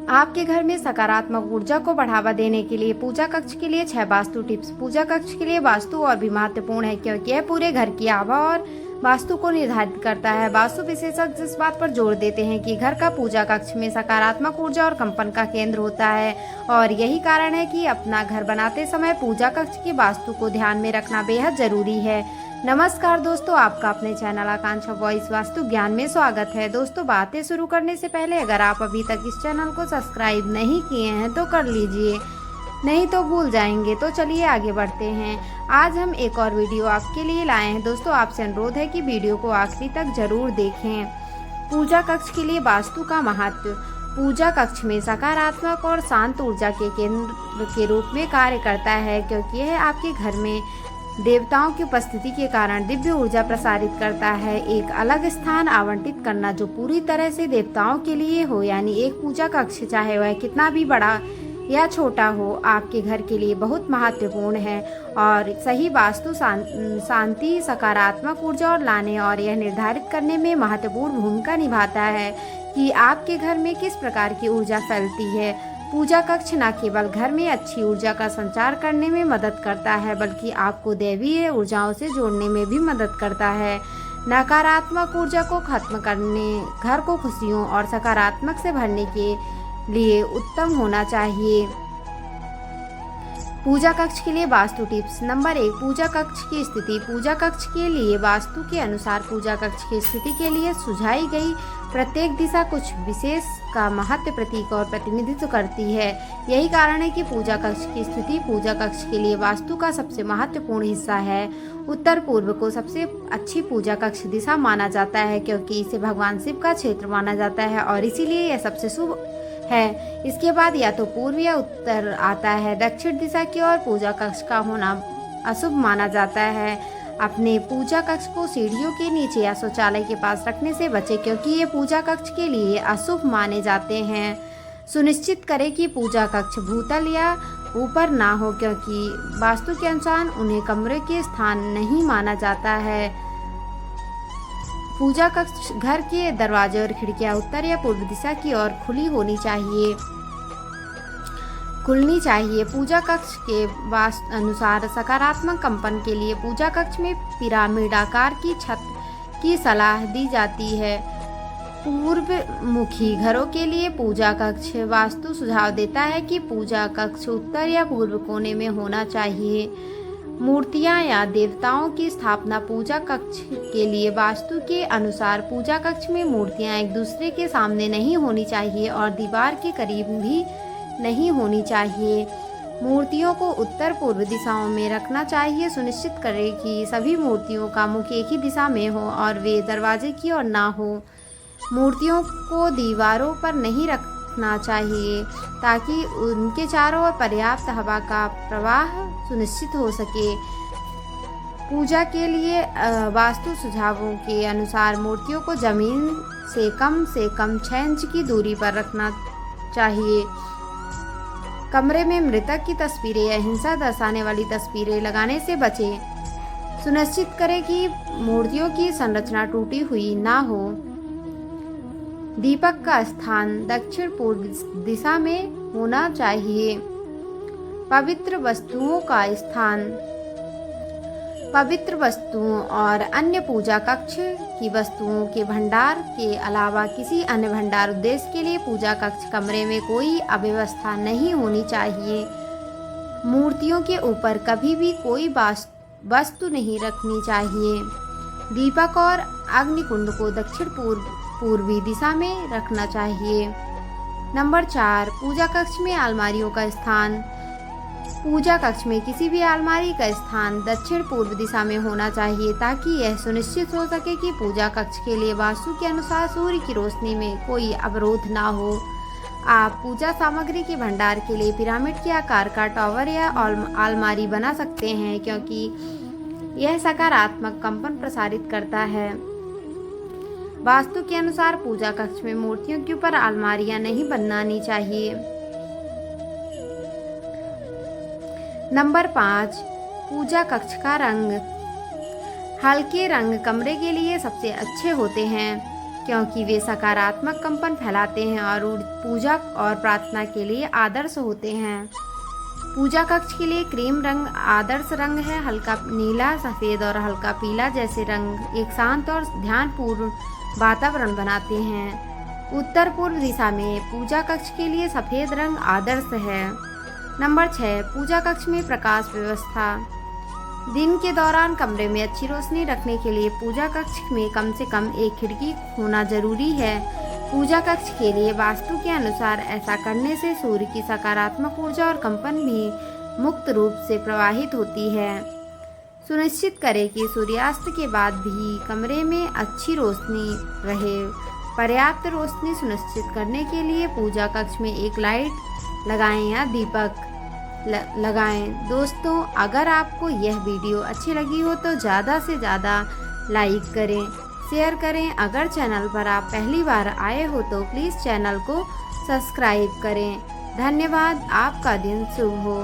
आपके घर में सकारात्मक ऊर्जा को बढ़ावा देने के लिए पूजा कक्ष के लिए 6 वास्तु टिप्स। पूजा कक्ष के लिए वास्तु और भी महत्वपूर्ण है क्योंकि यह पूरे घर की आभा और वास्तु को निर्धारित करता है। वास्तु विशेषज्ञ इस बात पर जोर देते हैं कि घर का पूजा कक्ष में सकारात्मक ऊर्जा और कंपन का केंद्र होता है और यही कारण है कि अपना घर बनाते समय पूजा कक्ष की वास्तु को ध्यान में रखना बेहद जरूरी है। नमस्कार दोस्तों, आपका अपने चैनल आकांक्षा वॉइस वास्तु ज्ञान में स्वागत है। दोस्तों, बातें शुरू करने से पहले अगर आप अभी तक इस चैनल को सब्सक्राइब नहीं किए हैं तो कर लीजिए, नहीं तो भूल जाएंगे। तो चलिए आगे बढ़ते हैं। आज हम एक और वीडियो आपके लिए लाए हैं। दोस्तों, आपसे अनुरोध है कि वीडियो को आखिरी तक जरूर देखें। पूजा कक्ष के लिए वास्तु का महत्व। पूजा कक्ष में सकारात्मक और शांत ऊर्जा के केंद्र के रूप में कार्य करता है क्योंकि यह आपके घर में देवताओं की उपस्थिति के कारण दिव्य ऊर्जा प्रसारित करता है। एक अलग स्थान आवंटित करना जो पूरी तरह से देवताओं के लिए हो, यानी एक पूजा कक्ष चाहे वह कितना भी बड़ा या छोटा हो, आपके घर के लिए बहुत महत्वपूर्ण है। और सही वास्तु शांति, सकारात्मक ऊर्जा और लाने और यह निर्धारित करने में महत्वपूर्ण भूमिका निभाता है कि आपके घर में किस प्रकार की ऊर्जा फैलती है। पूजा कक्ष न केवल घर में अच्छी ऊर्जा का संचार करने में मदद करता है बल्कि आपको दैवीय ऊर्जाओं से जोड़ने में भी मदद करता है। नकारात्मक ऊर्जा को खत्म करने, घर को खुशियों और सकारात्मक से भरने के लिए उत्तम होना चाहिए। पूजा कक्ष के लिए वास्तु टिप्स। नंबर 1, पूजा कक्ष की स्थिति। पूजा कक्ष के लिए वास्तु के अनुसार पूजा कक्ष की स्थिति के लिए सुझाई गई प्रत्येक दिशा कुछ विशेष का महत्व, प्रतीक और प्रतिनिधित्व करती है। यही कारण है कि पूजा कक्ष की स्थिति पूजा कक्ष के लिए वास्तु का सबसे महत्वपूर्ण हिस्सा है। उत्तर पूर्व को सबसे अच्छी पूजा कक्ष दिशा माना जाता है क्योंकि इसे भगवान शिव का क्षेत्र माना जाता है और इसीलिए यह सबसे शुभ है। इसके बाद या तो पूर्व या उत्तर आता है। दक्षिण दिशा की ओर पूजा कक्ष का होना अशुभ माना जाता है। अपने पूजा कक्ष को सीढ़ियों के नीचे या शौचालय के पास रखने से बचें क्योंकि ये पूजा कक्ष के लिए अशुभ माने जाते हैं। सुनिश्चित करें कि पूजा कक्ष भूतल या ऊपर ना हो क्योंकि वास्तु के अनुसार उन्हें कमरे के स्थान नहीं माना जाता है। पूजा कक्ष घर के दरवाजे और खिड़कियां उत्तर या पूर्व दिशा की ओर खुलनी चाहिए। पूजा कक्ष के अनुसार सकारात्मक कंपन के लिए पूजा कक्ष में पिरामिड आकार की छत की सलाह दी जाती है। पूर्व मुखी घरों के लिए पूजा कक्ष वास्तु सुझाव देता है कि पूजा कक्ष उत्तर या पूर्व कोने में होना चाहिए। मूर्तियां या देवताओं की स्थापना। पूजा कक्ष के लिए वास्तु के अनुसार पूजा कक्ष में मूर्तियां एक दूसरे के सामने नहीं होनी चाहिए और दीवार के करीब भी नहीं होनी चाहिए। मूर्तियों को उत्तर पूर्व दिशाओं में रखना चाहिए। सुनिश्चित करें कि सभी मूर्तियों का मुख एक ही दिशा में हो और वे दरवाजे की ओर ना हो। मूर्तियों को दीवारों पर नहीं रखना चाहिए ताकि उनके चारों ओर पर्याप्त हवा का प्रवाह सुनिश्चित हो सके। पूजा के लिए वास्तु सुझावों के अनुसार मूर्तियों को जमीन से कम 6 इंच की दूरी पर रखना चाहिए। कमरे में मृतक की तस्वीरें या हिंसा दर्शाने वाली तस्वीरें लगाने से बचें। सुनिश्चित करें कि मूर्तियों की संरचना टूटी हुई ना हो। दीपक का स्थान दक्षिण पूर्व दिशा में होना चाहिए। पवित्र वस्तुओं का स्थान। पवित्र वस्तुओं और अन्य पूजा कक्ष की वस्तुओं के भंडार के अलावा किसी अन्य भंडार उद्देश्य के लिए पूजा कक्ष कमरे में कोई अव्यवस्था नहीं होनी चाहिए। मूर्तियों के ऊपर कभी भी कोई वस्तु नहीं रखनी चाहिए। दीपक और अग्निकुंड को दक्षिण पूर्वी दिशा में रखना चाहिए। नंबर 4, पूजा कक्ष में अलमारियों का स्थान। पूजा कक्ष में किसी भी अलमारी का स्थान दक्षिण पूर्व दिशा में होना चाहिए ताकि यह सुनिश्चित हो सके कि पूजा कक्ष के लिए वास्तु के अनुसार सूर्य की रोशनी में कोई अवरोध ना हो। आप पूजा सामग्री के भंडार के लिए पिरामिड के आकार का टॉवर या अलमारी बना सकते हैं क्योंकि यह सकारात्मक कंपन प्रसारित करता है। वास्तु के अनुसार पूजा कक्ष में मूर्तियों के ऊपर अलमारियां नहीं बनानी चाहिए। नंबर 5, पूजा कक्ष का रंग। हल्के रंग कमरे के लिए सबसे अच्छे होते हैं। क्योंकि वे सकारात्मक कंपन फैलाते हैं और पूजा और प्रार्थना के लिए आदर्श होते हैं। पूजा कक्ष के लिए क्रीम रंग आदर्श रंग है। हल्का नीला, सफ़ेद और हल्का पीला जैसे रंग एक शांत और ध्यानपूर्ण वातावरण बनाते हैं। उत्तर पूर्व दिशा में पूजा कक्ष के लिए सफ़ेद रंग आदर्श है। नंबर 6, पूजा कक्ष में प्रकाश व्यवस्था। दिन के दौरान कमरे में अच्छी रोशनी रखने के लिए पूजा कक्ष में कम से कम एक खिड़की होना जरूरी है। पूजा कक्ष के लिए वास्तु के अनुसार ऐसा करने से सूर्य की सकारात्मक ऊर्जा और कंपन भी मुक्त रूप से प्रवाहित होती है। सुनिश्चित करें कि सूर्यास्त के बाद भी कमरे में अच्छी रोशनी रहे। पर्याप्त रोशनी सुनिश्चित करने के लिए पूजा कक्ष में एक लाइट लगाएं या दीपक लगाएं। दोस्तों, अगर आपको यह वीडियो अच्छी लगी हो तो ज़्यादा से ज़्यादा लाइक करें, शेयर करें। अगर चैनल पर आप पहली बार आए हो तो प्लीज़ चैनल को सब्सक्राइब करें। धन्यवाद। आपका दिन शुभ हो।